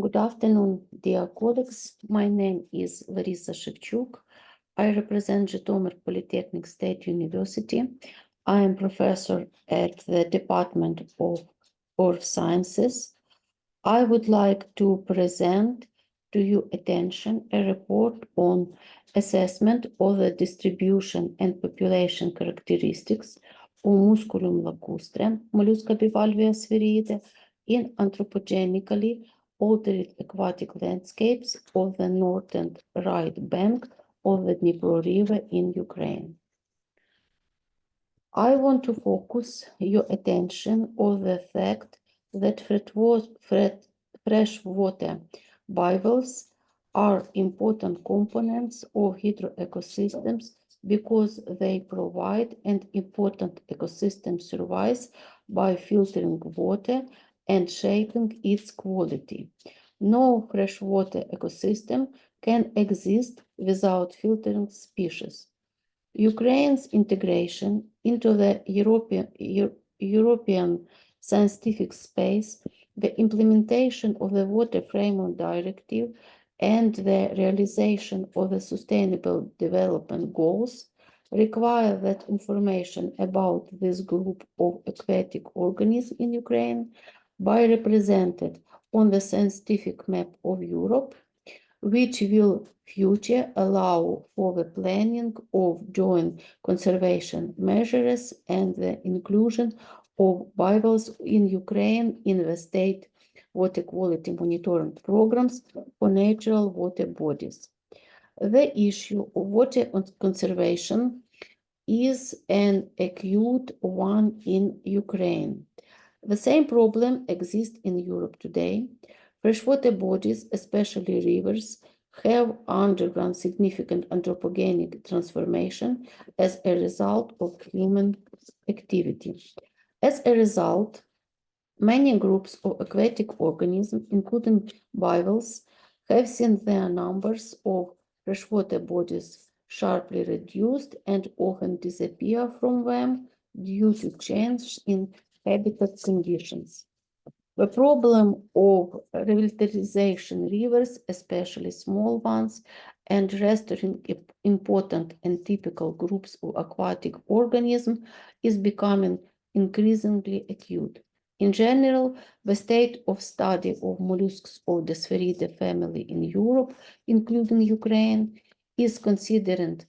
Good afternoon, dear colleagues. My name is Shevchuk. I represent Zhytomyr Polytechnic State University. I am professor at the Department of Earth Sciences. I would like to present to your attention a report on assessment of the distribution and population characteristics of Musculium lacustre, Mollusca Bivalvia Sphaeriidae, in anthropogenically altered aquatic landscapes of the northern right bank of the Dnipro River in Ukraine. I want to focus your attention on the fact that freshwater bivalves are important components of hydroecosystems because they provide an important ecosystem service by filtering water and shaping its quality. No freshwater ecosystem can exist without filtering species. Ukraine's integration into the European scientific space, the implementation of the Water Framework Directive, and the realization of the Sustainable Development Goals require that information about this group of aquatic organisms in Ukraine be represented on the scientific map of Europe, which will future allow for the planning of joint conservation measures and the inclusion of bivalves in Ukraine in the state water quality monitoring programs for natural water bodies. The issue of water conservation is an acute one in Ukraine. The same problem exists in Europe today. Freshwater bodies, especially rivers, have undergone significant anthropogenic transformation as a result of human activity. As a result, many groups of aquatic organisms, including bivalves, have seen their numbers of freshwater bodies sharply reduced and often disappear from them due to change in habitat conditions. The problem of revitalization rivers, especially small ones, and restoring important and typical groups of aquatic organisms is becoming increasingly acute. In general, the state of study of molluscs of the Sphaeriidae family in Europe, including Ukraine, is considered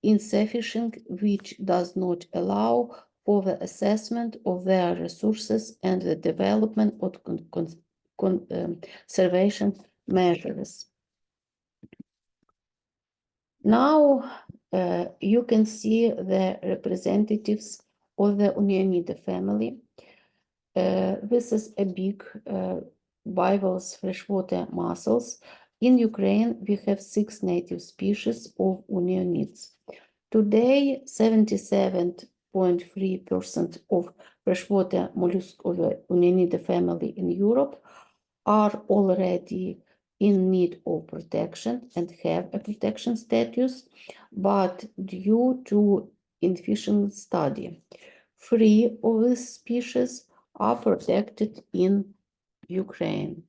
insufficient, which does not allow for the assessment of their resources and the development of conservation measures. Now you can see the representatives of the Unionidae family. This is a big bivalves freshwater mussels. In Ukraine, we have 6 native species of Unionids. Today, 77.3% of freshwater mollusks of the Unionidae family in Europe are already in need of protection and have a protection status, but due to insufficient study, 3 of these species are protected in Ukraine.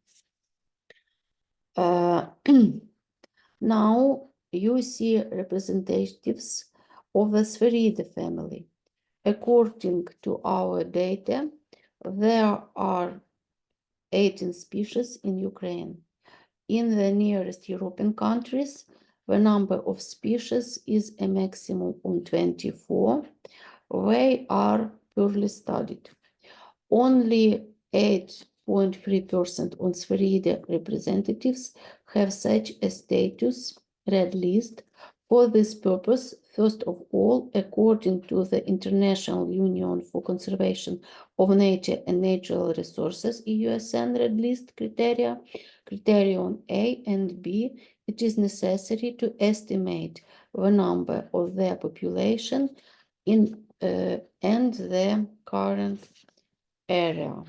Now you see representatives of the Sphaeriidae family. According to our data, there are 18 species in Ukraine. In the nearest European countries, the number of species is a maximum of 24. They are poorly studied. Only 8.3% of Sphaeriidae representatives have such a status, red list. For this purpose, first of all, according to the International Union for Conservation of Nature and Natural Resources, EUSN red list criteria, criterion A and B, it is necessary to estimate the number of their population in and their current area.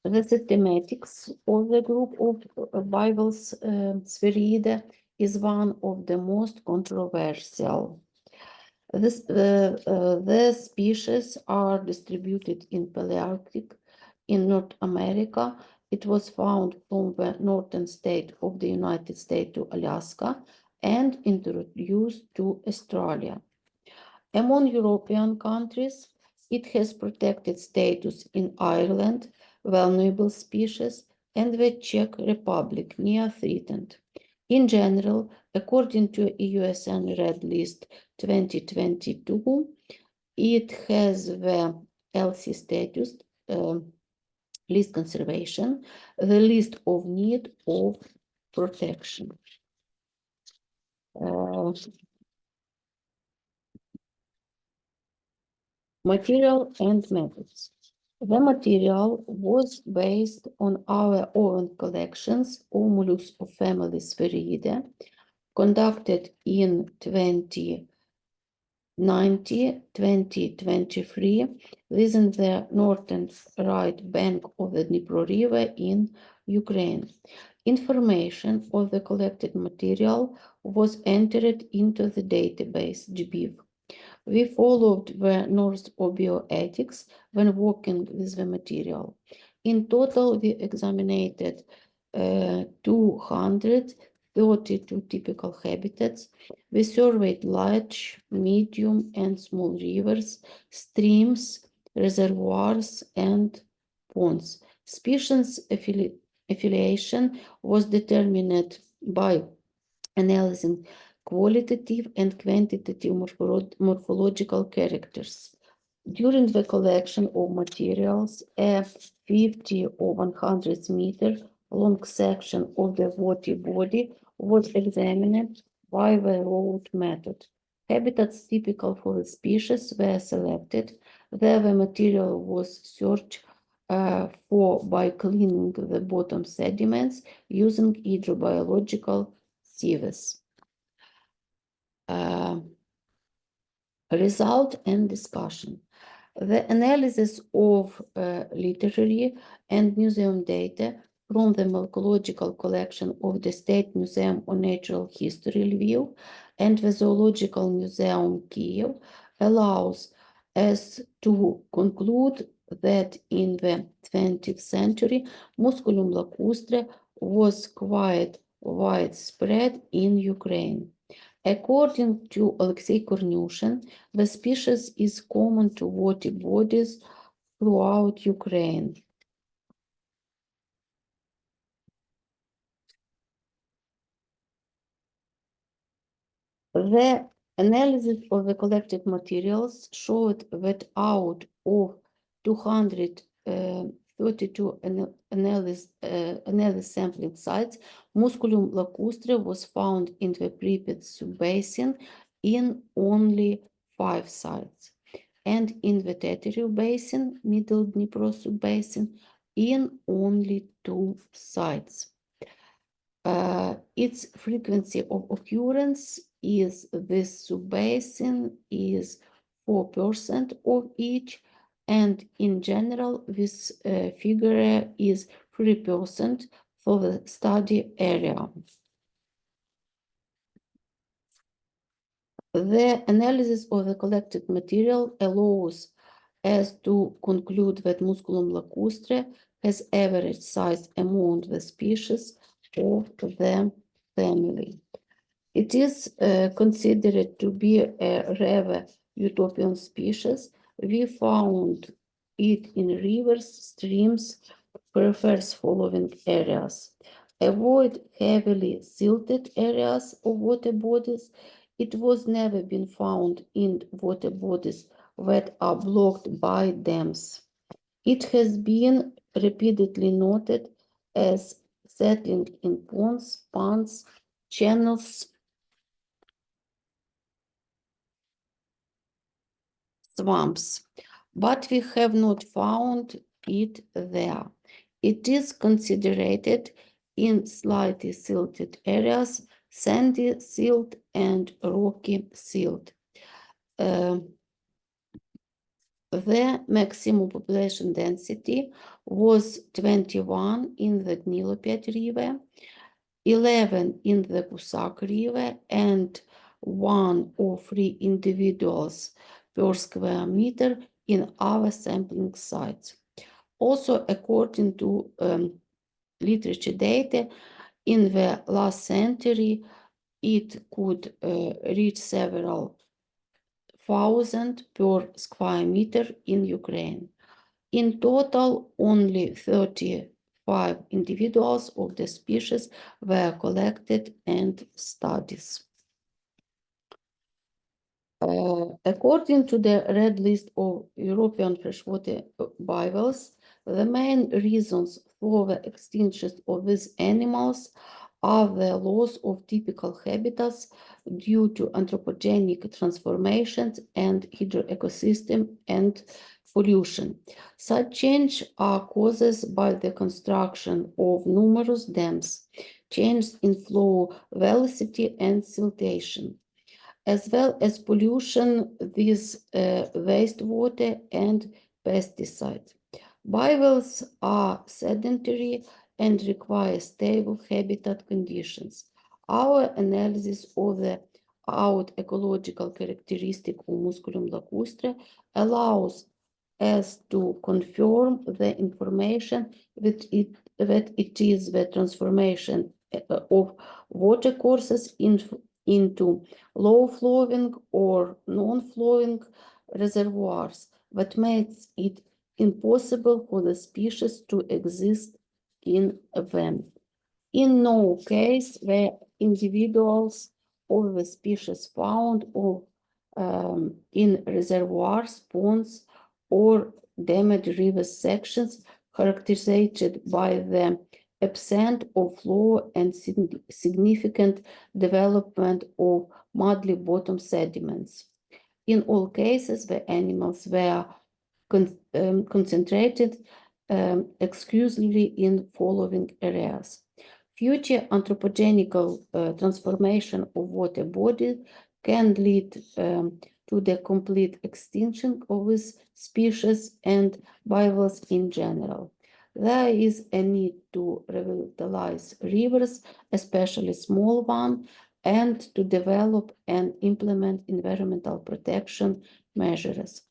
The systematics of the group of bivalves Sphaeriidae is one of the most controversial. The species are distributed in Palearctic, in North America, It was found from the northern state of the United States to Alaska and introduced to Australia. Among European countries, it has protected status in Ireland, vulnerable species, and the Czech Republic, near threatened. In general, according to EUSN Red List 2022, it has the LC status, list conservation, the list of need of protection. Material and methods. The material was based on our own collections of Mollusca family Sphaeriidae, conducted in 2020-2023 within the northern right bank of the Dnipro River in Ukraine. Information of the collected material was entered into the database GBIF. We followed the norms of bioethics when working with the material. In total, we examined 232 typical habitats. We surveyed large, medium, and small rivers, streams, reservoirs, and ponds. Species affiliation was determined by analyzing qualitative and quantitative morphological characters. During the collection of materials, a 50 or 100 meter long section of the water body was examined by the road method. Habitats typical for the species were selected. There the material was searched for by cleaning the bottom sediments using hydrobiological sieves. Result and discussion. The analysis of literary and museum data from the morphological collection of the State Museum of Natural History Lviv and the Zoological Museum Kiev allows us to conclude that in the 20th century, Musculium lacustre was quite widespread in Ukraine. According to Alexei Kornushin, the species is common to water bodies throughout Ukraine. The analysis of the collected materials showed that out of 232 analysis sampling sites, Musculium lacustre was found in the Pripyat subbasin in only 5 sites, and in the Teterevsk basin, Middle Dnipro subbasin, in only 2 sites. Its frequency of occurrence is this subbasin is 4% of each, and in general this figure is 3% for the study area. The analysis of the collected material allows us to conclude that Musculium lacustre has average size among the species of the family. It is considered to be a rare utopian species. We found it in rivers, streams, prefers following areas. Avoid heavily silted areas of water bodies. It was never been found in water bodies that are blocked by dams. It has been repeatedly noted as settling in ponds, channels, swamps, but we have not found it there. It is considered in slightly silted areas, sandy silt and rocky silt. The maximum population density was 21 in the Dnipro River, 11 in the Pusak River, and 1 or 3 individuals per square meter in our sampling sites. Also, according to literature data, in the last century, it could reach several thousand per square meter in Ukraine. In total, only 35 individuals of the species were collected and studied. According to the Red List of European freshwater bivalves, the main reasons for the extinction of these animals are the loss of typical habitats due to anthropogenic transformations and hydroecosystem and pollution. Such change are caused by the construction of numerous dams, changes in flow velocity and siltation, as well as pollution with wastewater and pesticides. Bivalves are sedentary and require stable habitat conditions. Our analysis of the out ecological characteristic of Musculium lacustre allows us to confirm the information that it is the transformation of watercourses into low-flowing or non-flowing reservoirs that makes it impossible for the species to exist in them. In no case were individuals of the species found in reservoirs, ponds, or damaged river sections characterized by the absence of flow and significant development of muddy bottom sediments. In all cases, the animals were concentrated exclusively in following areas. Future anthropogenical transformation of water bodies can lead to the complete extinction of this species and bivalves in general. There is a need to revitalize rivers, especially small ones, and to develop and implement environmental protection measures.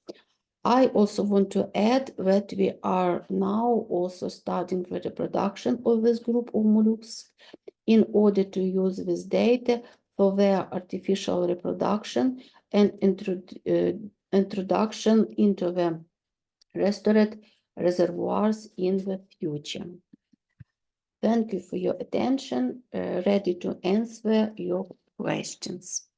I also want to add that we are now also studying the reproduction of this group of mollusks in order to use this data for their artificial reproduction and introduction into the restored reservoirs in the future. Thank you for your attention. Ready to answer your questions.